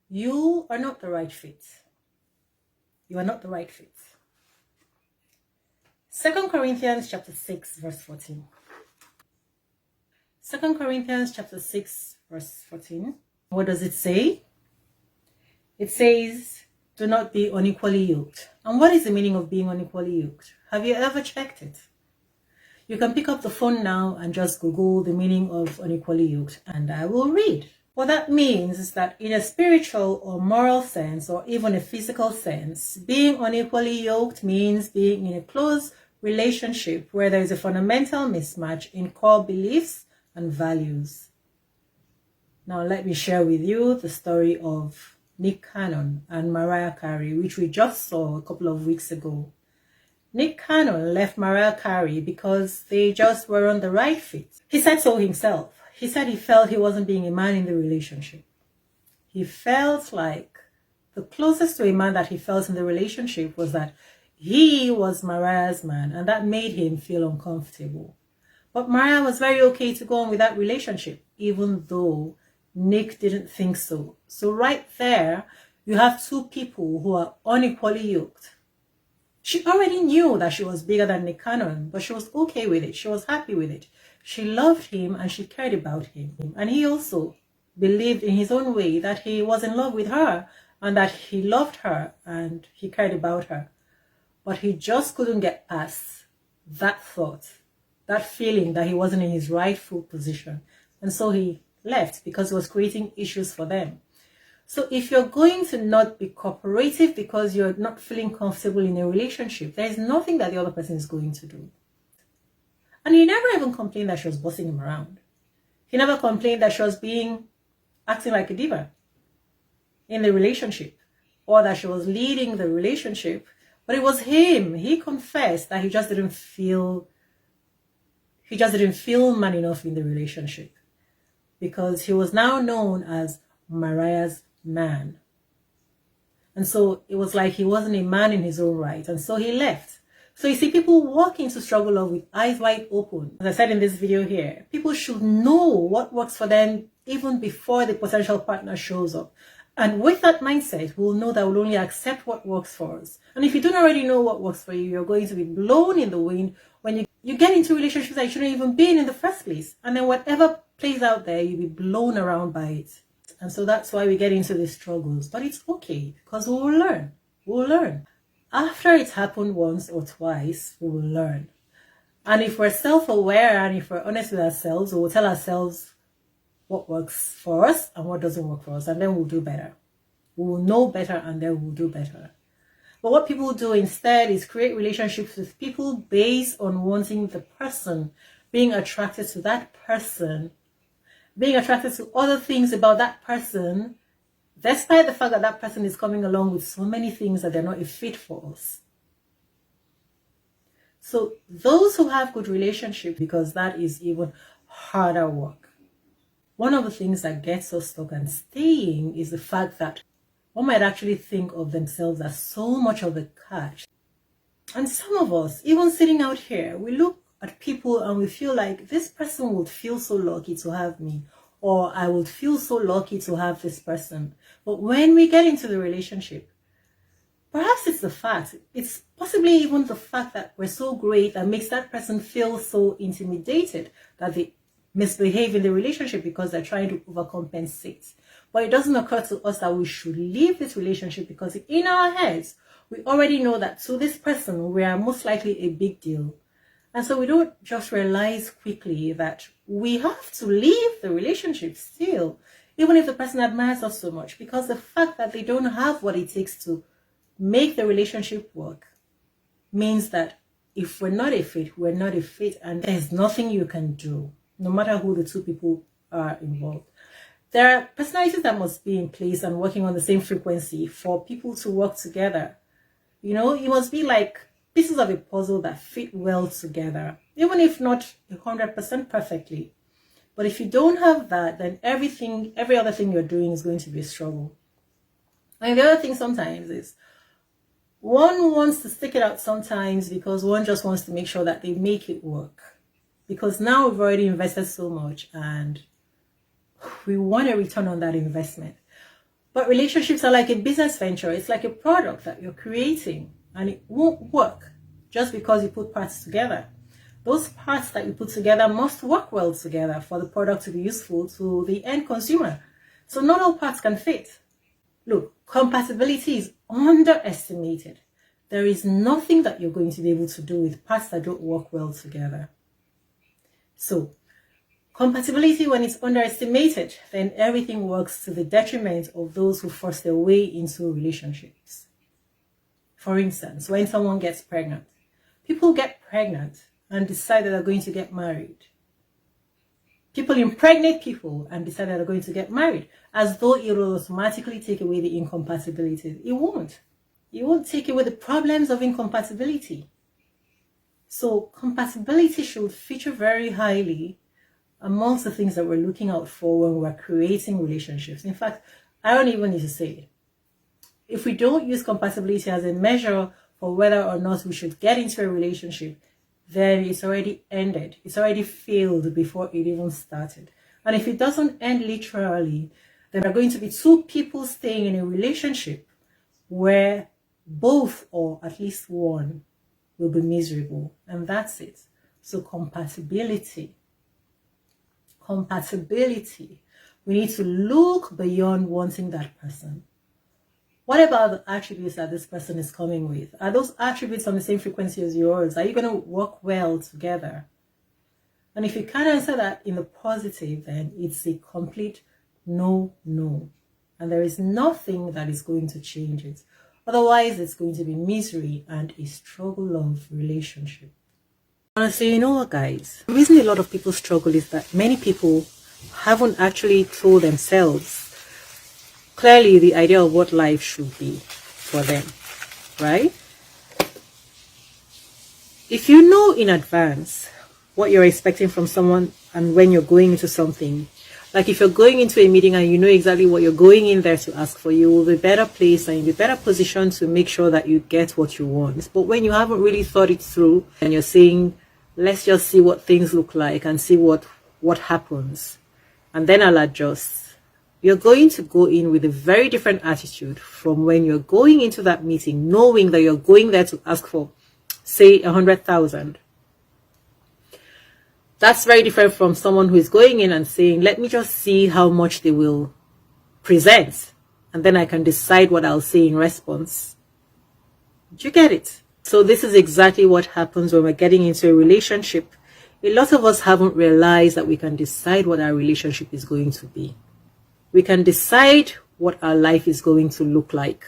You are not the right fit. You are not the right fit. 2 Corinthians chapter 6 verse 14. 2 Corinthians chapter 6 verse 14. What does it say? It says, do not be unequally yoked. And what is the meaning of being unequally yoked? Have you ever checked it? You can pick up the phone now and just Google the meaning of unequally yoked, and I will read. What that means is that in a spiritual or moral sense, or even a physical sense, being unequally yoked means being in a close relationship where there is a fundamental mismatch in core beliefs and values. Now let me share with you the story of Nick Cannon and Mariah Carey, which we just saw a couple of weeks ago. Nick Cannon left Mariah Carey because they just weren't the right fit. He said so himself. He said he felt he wasn't being a man in the relationship. He felt like the closest to a man that he felt in the relationship was that he was Mariah's man, and that made him feel uncomfortable. But Mariah was very okay to go on with that relationship, even though Nick didn't think so. So right there, you have two people who are unequally yoked. She already knew that she was bigger than Nick Cannon, but she was okay with it. She was happy with it. She loved him and she cared about him. And he also believed in his own way that he was in love with her and that he loved her and he cared about her. But he just couldn't get past that thought, that feeling that he wasn't in his rightful position. And so he left because it was creating issues for them. So if you're going to not be cooperative because you're not feeling comfortable in a relationship, there's nothing that the other person is going to do. And he never even complained that she was bossing him around. He never complained that she was acting like a diva in the relationship, or that she was leading the relationship. But it was him. He confessed that he just didn't feel man enough in the relationship, because he was now known as Mariah's man. And so it was like he wasn't a man in his own right. And so he left. So you see, people walk into struggle love with eyes wide open. As I said in this video here, people should know what works for them even before the potential partner shows up. And with that mindset, we'll know that we'll only accept what works for us. And if you don't already know what works for you, you're going to be blown in the wind when you get into relationships that you shouldn't even be in the first place. And then whatever plays out there, you'll be blown around by it. And so that's why we get into these struggles. But it's okay, because we will learn. We'll learn. After it's happened once or twice, we will learn. And if we're self-aware and if we're honest with ourselves, we will tell ourselves what works for us and what doesn't work for us. And then we'll do better. We will know better and then we'll do better. But what people do instead is create relationships with people based on wanting the person, being attracted to that person, being attracted to other things about that person, despite the fact that that person is coming along with so many things that they're not a fit for us. So those who have good relationships, because that is even harder work. One of the things that gets us stuck and staying is the fact that one might actually think of themselves as so much of a catch. And some of us, even sitting out here, we look at people and we feel like this person would feel so lucky to have me, or I would feel so lucky to have this person. But when we get into the relationship, perhaps it's possibly even the fact that we're so great that makes that person feel so intimidated that they misbehave in the relationship because they're trying to overcompensate. But it doesn't occur to us that we should leave this relationship because in our heads, we already know that to this person, we are most likely a big deal. And so we don't just realize quickly that we have to leave the relationship still, even if the person admires us so much, because the fact that they don't have what it takes to make the relationship work means that if we're not a fit, we're not a fit, and there's nothing you can do, no matter who the two people are involved. There are personalities that must be in place and working on the same frequency for people to work together. You know, it must be like pieces of a puzzle that fit well together, even if not 100% perfectly. But if you don't have that, then every other thing you're doing is going to be a struggle. And the other thing sometimes is one wants to stick it out sometimes because one just wants to make sure that they make it work. Because now we've already invested so much and we want a return on that investment. But relationships are like a business venture. It's like a product that you're creating, and it won't work just because you put parts together. Those parts that you put together must work well together for the product to be useful to the end consumer. So not all parts can fit. Look, compatibility is underestimated. There is nothing that you're going to be able to do with parts that don't work well together. So compatibility, when it's underestimated, then everything works to the detriment of those who force their way into relationships. For instance, when someone gets pregnant, people get pregnant and decide that they're going to get married. People impregnate people and decide that they're going to get married, as though it will automatically take away the incompatibilities. It won't. It won't take away the problems of incompatibility. So compatibility should feature very highly amongst the things that we're looking out for when we're creating relationships. In fact, I don't even need to say it. If we don't use compatibility as a measure for whether or not we should get into a relationship, then it's already ended. It's already failed before it even started. And if it doesn't end literally, then there are going to be two people staying in a relationship where both, or at least one, will be miserable. And that's it. So compatibility. We need to look beyond wanting that person. What about the attributes that this person is coming with? Are those attributes on the same frequency as yours? Are you going to work well together? And if you can't answer that in the positive, then it's a complete no. And there is nothing that is going to change it. Otherwise, it's going to be misery and a struggle of relationship. Honestly, you know what, guys? The reason a lot of people struggle is that many people haven't actually told themselves clearly the idea of what life should be for them, right? If you know in advance what you're expecting from someone and when you're going into something, like if you're going into a meeting and you know exactly what you're going in there to ask for, you will be better placed and you'll be better positioned to make sure that you get what you want. But when you haven't really thought it through and you're saying, let's just see what things look like and see what happens, and then I'll adjust, you're going to go in with a very different attitude from when you're going into that meeting, knowing that you're going there to ask for, say, 100,000. That's very different from someone who is going in and saying, let me just see how much they will present, and then I can decide what I'll say in response. Do you get it? So this is exactly what happens when we're getting into a relationship. A lot of us haven't realized that we can decide what our relationship is going to be. We can decide what our life is going to look like.